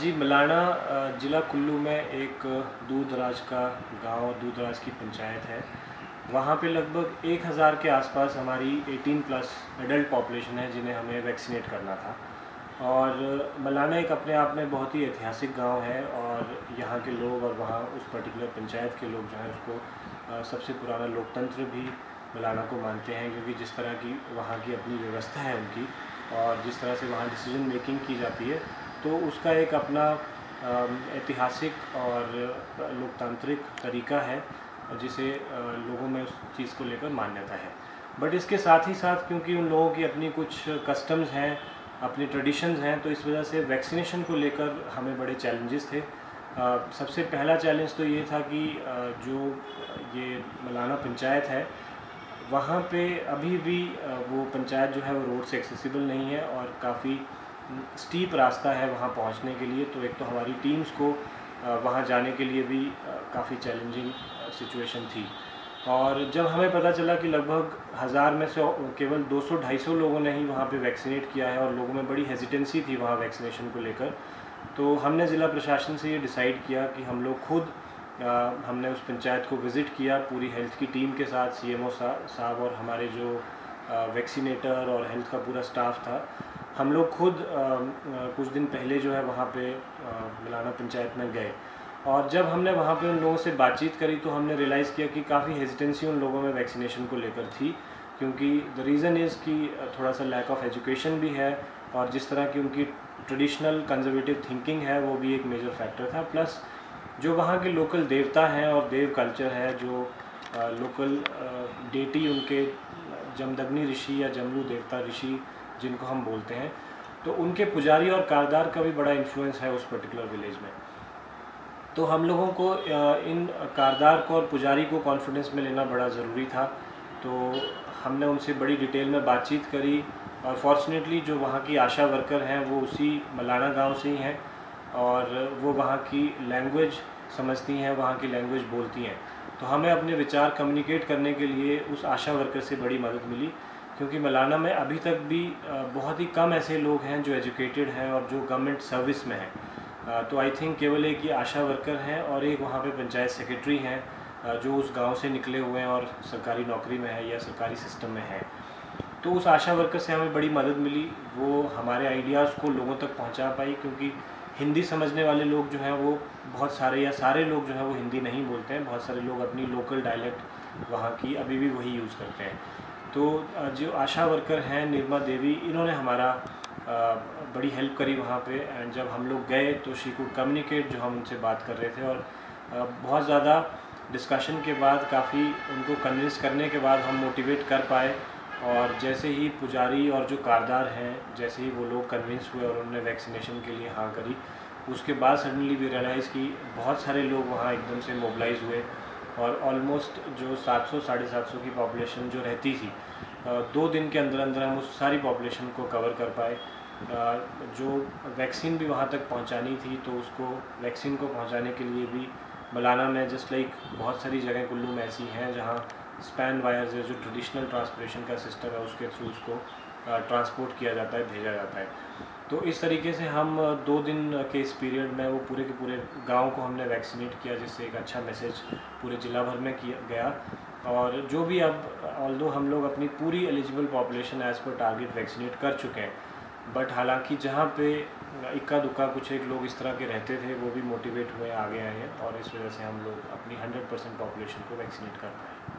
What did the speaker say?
जी, मलाना ज़िला कुल्लू में एक दूर दराज का गांव, दूर दराज की पंचायत है। वहाँ पे लगभग 1000 के आसपास हमारी 18 प्लस एडल्ट पॉपुलेशन है जिन्हें हमें वैक्सीनेट करना था। और मलाना एक अपने आप में बहुत ही ऐतिहासिक गांव है और यहाँ के लोग और वहाँ उस पर्टिकुलर पंचायत के लोग जो हैं उसको सबसे पुराना लोकतंत्र भी मलाना को मानते हैं, क्योंकि जिस तरह की वहाँ की अपनी व्यवस्था है उनकी और जिस तरह से वहाँ डिसीजन मेकिंग की जाती है, तो उसका एक अपना ऐतिहासिक और लोकतांत्रिक तरीका है जिसे लोगों में उस चीज़ को लेकर मान्यता है। बट इसके साथ ही साथ क्योंकि उन लोगों की अपनी कुछ कस्टम्स हैं, अपनी ट्रेडिशंस हैं, तो इस वजह से वैक्सीनेशन को लेकर हमें बड़े चैलेंजेस थे। सबसे पहला चैलेंज तो ये था कि जो ये मलाना पंचायत है वहाँ पे अभी भी वो पंचायत जो है वो रोड से एक्सेसिबल नहीं है और काफ़ी स्टीप रास्ता है वहाँ पहुँचने के लिए। तो एक तो हमारी टीम्स को वहाँ जाने के लिए भी काफ़ी चैलेंजिंग सिचुएशन थी। और जब हमें पता चला कि लगभग 1000 में से केवल 200-250 लोगों ने ही वहाँ पे वैक्सीनेट किया है और लोगों में बड़ी हेजिटेंसी थी वहाँ वैक्सीनेशन को लेकर, तो हमने ज़िला प्रशासन से ये डिसाइड किया कि हम लोग खुद हमने उस पंचायत को विज़िट किया पूरी हेल्थ की टीम के साथ, सीएमओ साहब और हमारे जो वैक्सीनेटर और हेल्थ का पूरा स्टाफ था। हम लोग खुद कुछ दिन पहले जो है वहाँ पे मलाना पंचायत में गए और जब हमने वहाँ पे उन लोगों से बातचीत करी तो हमने रियलाइज़ किया कि काफ़ी हेजिटेंसी उन लोगों में वैक्सीनेशन को लेकर थी, क्योंकि द रीज़न इज़ कि थोड़ा सा लैक ऑफ एजुकेशन भी है और जिस तरह की उनकी ट्रेडिशनल कंजर्वेटिव थिंकिंग है वो भी एक मेजर फैक्टर था। प्लस जो वहाँ के लोकल देवता हैं और देव कल्चर है, जो लोकल डेटी उनके जमदग्नि ऋषि या जमलू देवता ऋषि जिनको हम बोलते हैं, तो उनके पुजारी और कारदार का भी बड़ा इन्फ्लुएंस है उस पर्टिकुलर विलेज में। तो हम लोगों को इन कारदार को और पुजारी को कॉन्फिडेंस में लेना बड़ा ज़रूरी था। तो हमने उनसे बड़ी डिटेल में बातचीत करी और फॉर्चुनेटली जो वहाँ की आशा वर्कर हैं वो उसी मलाना गांव से ही हैं और वो वहाँ की लैंग्वेज समझती हैं, वहाँ की लैंग्वेज बोलती हैं। तो हमें अपने विचार कम्युनिकेट करने के लिए उस आशा वर्कर से बड़ी मदद मिली, क्योंकि मलाना में अभी तक भी बहुत ही कम ऐसे लोग हैं जो एजुकेटेड हैं और जो गवर्नमेंट सर्विस में हैं। तो आई थिंक केवल एक ही आशा वर्कर हैं और एक वहाँ पे पंचायत सेक्रेटरी हैं जो उस गांव से निकले हुए हैं और सरकारी नौकरी में है या सरकारी सिस्टम में है। तो उस आशा वर्कर से हमें बड़ी मदद मिली, वो हमारे आइडियाज़ को लोगों तक पहुँचा पाई, क्योंकि हिंदी समझने वाले लोग जो हैं वो बहुत सारे या सारे लोग जो हैं वो हिंदी नहीं बोलते हैं। बहुत सारे लोग अपनी लोकल डायलेक्ट वहाँ की अभी भी वही यूज़ करते हैं। तो जो आशा वर्कर हैं निर्मा देवी, इन्होंने हमारा बड़ी हेल्प करी वहाँ पे। एंड जब हम लोग गए तो शी कुड कम्युनिकेट जो हम उनसे बात कर रहे थे और बहुत ज़्यादा डिस्कशन के बाद, काफ़ी उनको कन्विंस करने के बाद हम मोटिवेट कर पाए। और जैसे ही पुजारी और जो कारदार हैं, जैसे ही वो लोग कन्विंस हुए और उन्होंने वैक्सीनेशन के लिए हाँ करी, उसके बाद सडनली वी रियलाइज़ कि बहुत सारे लोग वहाँ एकदम से मोबिलाइज़ हुए और ऑलमोस्ट जो 700-750 की पॉपुलेशन जो रहती थी, 2 दिन के अंदर अंदर हम उस सारी पॉपुलेशन को कवर कर पाए। जो वैक्सीन भी वहाँ तक पहुँचानी थी, तो उसको वैक्सीन को पहुँचाने के लिए भी मलाना में जस्ट लाइक बहुत सारी जगह कुल्लू में ऐसी हैं जहाँ स्पैन वायर्स है, जो ट्रेडिशनल ट्रांसपोर्टेशन का सिस्टम है, उसके थ्रू उसको ट्रांसपोर्ट किया जाता है, भेजा जाता है। तो इस तरीके से हम 2 दिन के इस पीरियड में वो पूरे के पूरे गांव को हमने वैक्सीनेट किया, जिससे एक अच्छा मैसेज पूरे ज़िला भर में किया गया। और जो भी अब ऑल्दो हम लोग अपनी पूरी eligible population as per target vaccinate कर चुके हैं, बट हालांकि जहाँ पे इक्का दुक्का कुछ एक लोग इस तरह के रहते थे वो भी मोटिवेट हुए आगे आए हैं और इस वजह से हम लोग अपनी 100% पॉपुलेशन को वैक्सीनेट कर पाए।